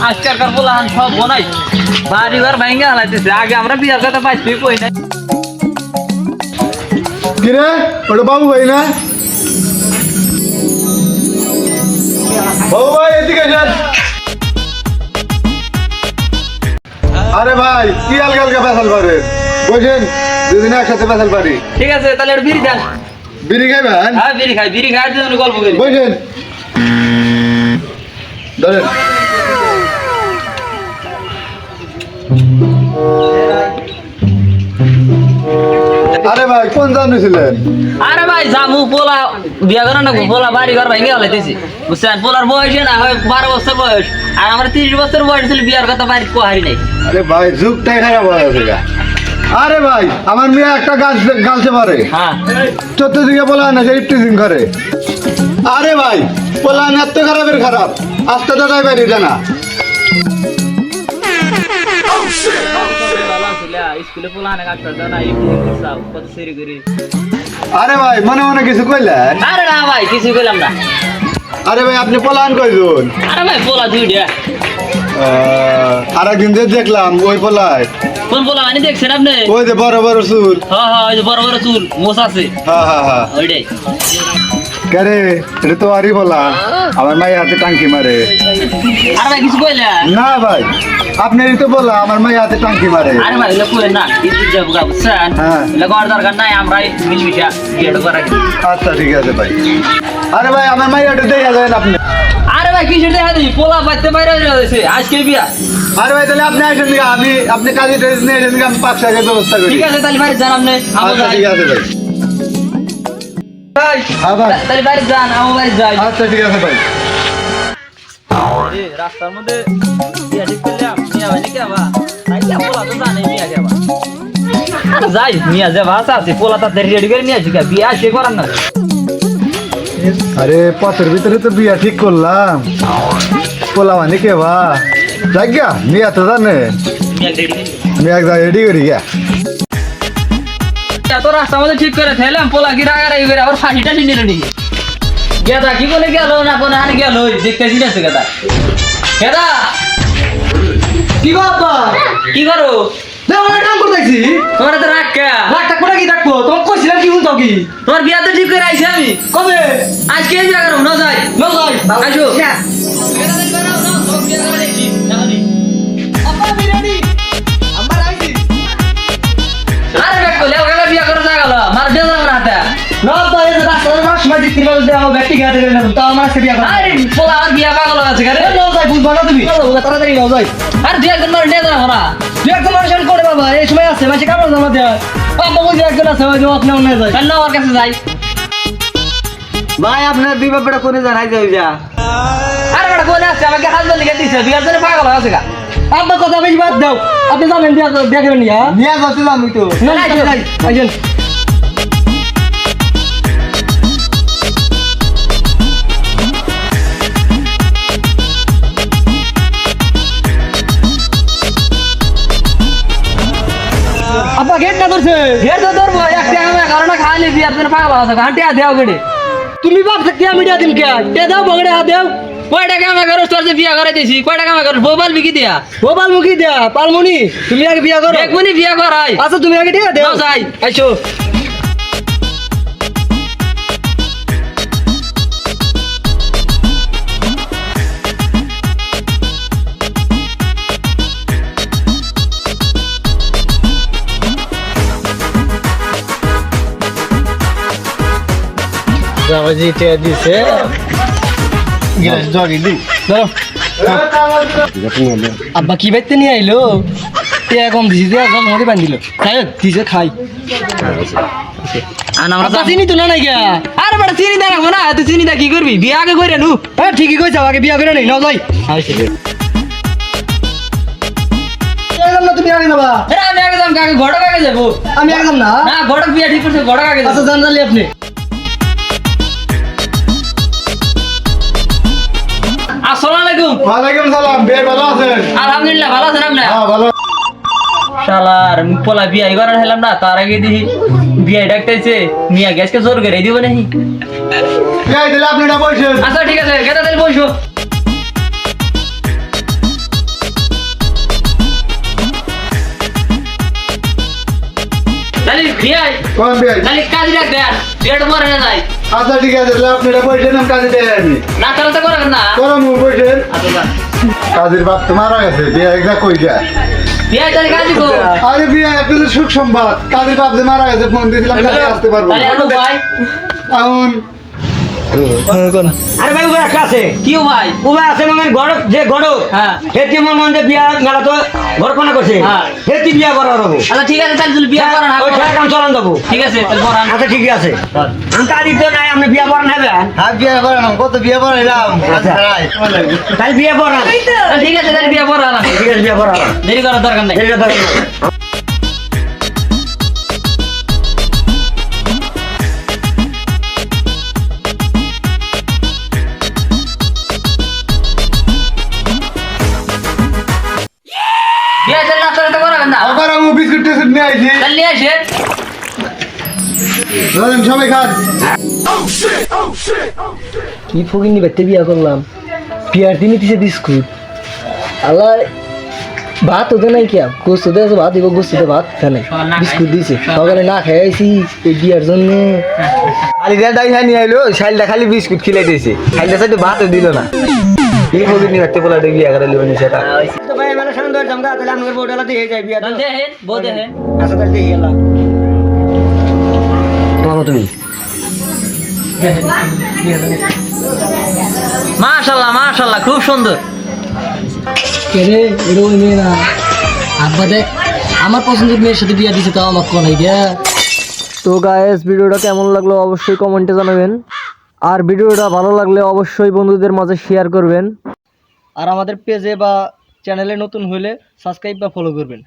আজকালকার পোলাহান সব বনাই বাড়ি ঘর ভাঙ্গা হালাইতেছে। আগে আমরা বিয়ার কথা পাইছি কই নাই। কিরে ওটা বাবু ভাই না? বাবু ভাই এদিকে আসেন। আরে ভাই কি আলগা আলগা ফেসাল পারে বসেন, দুদিন একসাথে ফেসাল পারি। ঠিক আছে তাহলে একটু বিড়ি খান। বিড়ি খাইবেন? হ্যাঁ বিড়ি খাই জন্য গল্প করি। বসেন ধরেন। আরে ভাই কোন জানিয়েছিলেন? আরে ভাই জামু পোলা বিয়া করে না পোলা বাড়ি ঘর ভাঙ্গা হালাইতেছি বুঝছেন। পোলার বয়স না হয় 12 বছর বয়স, আর আমার 30 বছর বয়স ছিল। বিয়ার কথা বাড়ি কোহারি নাই। আরে ভাই যুগটাই খারাপ হয়ে গেছে গা। আরে ভাই আমার মেয়ে একটা গালতে পারে, হ্যাঁ 14 দিকে বলা না সেই টিচিং করে। আরে ভাই বলা না এত খারাপের খারাপ, আস্তে দাদাই বাড়ি জানা। স্কুলে পোলা না কাজ করতে না কত সেরি করি। আরে ভাই মনে মনে কিছু কইলেন? আরে না ভাই কিছু কইলাম না। আরে ভাই আপনি পলান কইজন? আরে ভাই পোলা দুইটা। আর একদিন যে দেখলাম ওই পলায়। কোন পোলা মানে দেখছেন আপনি? ওই যে বড় বড় চুল। হ্যাঁ হ্যাঁ ওই যে বড় বড় চুল মোছ আছে। হ্যাঁ হ্যাঁ হ্যাঁ ওইটাই। কারে এটা তো আরই বলা আমার মায়ের হাতে টাঙ্কি মারে। আরে ভাই কিছু কইলা? না ভাই আপনারই তো বলা আমার মায়ের হাতে টাঙ্কি মারে। আরে ভাই এগুলো কইলেন না, কিছু যাবো গা বুঝছেন। হ্যাঁ। এগুলো করার দরকার নাই, আমরাই মিলমিশা বিয়েটা করা। আচ্ছা ঠিক আছে ভাই। আরে ভাই আমার মায়ের হাতে দেখে যাবেন আপনি। আরে ভাই কিসের দেখা দিই পোলা পাইতে বাইরে হয়েছে আজকে বিয়া। আরে ভাই তাহলে আপনি আসেন দিকে, আপনি কাজে ট্রেস নিয়ে এসেন দিকে, আমি 5 টাকার ব্যবস্থা করি। ঠিক আছে তাহলে বাড়ি যান আপনি। আচ্ছা ঠিক আছে ভাই। ভাই হ্যাঁ ভাই তাহলে বাড়ি যান, আমার বাড়ি যাই। আচ্ছা ঠিক আছে ভাই। রাস্তার মধ্যে বিয়া ঠিক করলাম, মিয়া ভাই নাকি আবার পোলা তো জানে মিয়া যাবা। আরে যাই মিয়া যাবা আছে পোলা তাড়াতাড়ি রেডি করে নিয়ে আসি, বিয়া আসে করার না। আরে পথের ভিতরে তো বিয়া ঠিক করলাম, পোলা মানে কে বা যাক গিয়া মিয়া তো জানে। মিয়া রেডি করে আমি এক জায়গায় রেডি করি গিয়া। এত রাস্তার মধ্যে ঠিক করে থাইলাম, পোলা কি রাগারাগি করে আবার ফাঁসিটা নিল নি। গেদা কি বলে গেল না কোনে আর গেল দেখতেছি না গেদা। গেদা কি বাবা কি করো? দেওয়ার কাম করতেছি। তোমার তো রাগ কে? লাখটা করে কি থাকবো? তোমাকে কইছিলাম কি বলতো কি? তোমার বিয়া তো ঠিক করে আইছি আমি। কবে? আজকে বিয়া করো না যাই না যাই। আসো। আপা বিরিয়ানি। আমার আইছি। আরে বেট কইলে ওকে বিয়া করে যা গেল মার দেও না হাতে। না তো এই রাস্তার মাস মাঝে কি বলতে আমার ব্যাটি গাড়ি দেন তো আমার সাথে বিয়া কর। আরে পোলা আমার বিয়া পাগল আছে করে। না যাই বুঝবা না তুমি। তাড়াতাড়ি নাও যাই। আর দুই একজন মার নিয়ে যাও না। তুই একদম মানুষের করে বাবা এই সময় আছে মাসে কাপড় জমা দেয়। বাবা বুঝে একজন আছে ওই যে আপনি অন্য যাই। কাল আমার কাছে যাই। ভাই আপনার বিবাহ বেটা কোনে জানাই যাই যা। আরে বেটা কোনে আছে আমাকে হাত ধরে লিখে দিছে বিয়ার জন্য পাগল আছে গা। আপনার কথা বেশি বাদ দাও। আপনি জানেন দেখবেন না। নিয়ে যাচ্ছিলাম আমি তো। না যাই আইছেন। আপা গেট না ধরছে। ফের তো ধরবো একটা আমি কারণ খাইলে বিয়ার জন্য পাগল আছে ঘাটে দেও গেড়ে। তুমি বাপ থেকে মিডিয়া দিন কে তে দাও বগড়ে হাত দাও। কয় টাকা আমি ঘর তোর যে বিয়া করে দিছি কয় টাকা আমি ঘর মোবাইল বিকি দিয়া ও বালমুখী দেয়া পালমুনি তুমি আগে বিয়া করো। এক মিনিট বিয়া করাই। আচ্ছা তুমি আগে ঠিক আছে দাও যাই আইসো। জামাজি তে দিছে গিলাস জগি দি ধরো। আব্বা কি বাইতে নিয়ে আইলো তে কম দিছি যে একদম মধ্যে বান্ধিল খাই দিছে খাই। আর আমরা আব্বা চিনি তো না নাই গা। আরে বেটা চিনি দা রাখবো না তুই চিনি দা কি করবি বিয়া আগে করে নু। হ্যাঁ ঠিকই কইছ আগে বিয়া করে নেই নাও যাই। না তুমি আগে যাবা। আরে আমি আগে যাম কাকে ঘড়ক আগে যাবো। আমি আগে যাম না। না ঘড়ক বিয়া ঠিক করছে ঘড়ক আগে আচ্ছা যাবো। জানালি আপনি। আসসালামু আলাইকুম। ওয়ালাইকুম সালাম। বের ভালো আছেন? আলহামদুলিল্লাহ ভালো আছেন আপনি? হ্যাঁ ভালো। শালার পোলা বিয়া করার হেলাম না তার আগে দিহি বিয়া ডাকতেছে মিয়া গ্যাসকে জোর করে দিব নাহি। এই দিলে আপনি না বসেন। আচ্ছা ঠিক আছে গেদা তাহলে বসো। কোন বিয়ে তাহলে কাজ রাখবেন বিয়েট পরে না যাই আচ্ছা ঠিক আছে তাহলে আপনি এটা পয়সা নাম কাজে দেয় আমি না তাহলে তো করবেন না করো মু পয়সা আচ্ছা যান। কাজের বাপ তো মারা গেছে বিয়ে একদা কই যায় বিয়ে তাহলে কাজ দিব আরে বিয়ে একটা তো সুখ সংবাদ কাজের বাপ যে মারা গেছে ফোন দিয়েছিলাম কাজে আসতে পারবো তাহলে এখন ভাই এখন আরে ভাই উবে একটা আছে কি ভাই উবে আছে মানে গড় যে গড় হ্যাঁ। হেতি মন মন যে বিয়া মেলা তো ঘরকনা করছে হ্যাঁ। হেতি বিয়া করার হবো আচ্ছা ঠিক আছে তাহলে তুমি বিয়ে করেন ওই ঠেলা কাম চলান দেবো ঠিক আছে তাহলে পড়ান আচ্ছা ঠিক আছে আমি কাজ তো নাই আপনি বিয়া করান হবে আর বিয়ে করানো কত বিয়ে করাইলাম আচ্ছা। তাহলে বিয়া করান তাহলে ঠিক আছে তাহলে বিয়ে পড়ান ঠিক আছে বিয়া করান দেরি করার দরকার নেই এই কথা বিয়ে তাহলে নাস্তা টাস্তা করাবেন না আবার আমি বিস্কুট টিস্কুট নিয়ে আইছি তাহলে নিয়ে আসেন ধরেন সবাই খান কি ফকিনি বেতে বিয়া করলাম বিয়ার দিনে দিছে বিস্কুট আল্লাহ ভাত ওদের নাই কি গোস্ত দিয়ে ভাত দিব গোস্ত দিয়ে ভাত খানে বিস্কুট দিছে সকালে না খাইছি এই বিয়ার জন্য খালি দেড় ডাই নিয়ে আইলো শাইলটা খালি বিস্কুট খিলাই দিয়েছে শাইলটা সাথে ভাতও দিল না এই ফকিনি বেতে বলা বিয়া করে লিবেন সেটা তো ভাই মানে সুন্দর জামগা তাহলে আমাদের বোর্ডালা দিয়ে যায় বিয়া তাহলে দেখেন বউ দেখেন আচ্ছা তাহলে দিয়ে গেলাম বলো তুমি মাশাআল্লাহ মাশাআল্লাহ খুব সুন্দর কেরে এটা ওই মেয়ে না আব্বা দেখ আমার পছন্দের মেয়ের সাথে বিয়া দিছে তাও আমার কোনাই গিয়া তো গাইস ভিডিওটা কেমন লাগলো অবশ্যই কমেন্টে জানাবেন আর ভিডিওটা ভালো লাগলে অবশ্যই বন্ধুদের মাঝে শেয়ার করবেন আর আমাদের পেজে বা চ্যানেলে নতুন হলে সাবস্ক্রাইব বা ফলো করবেন।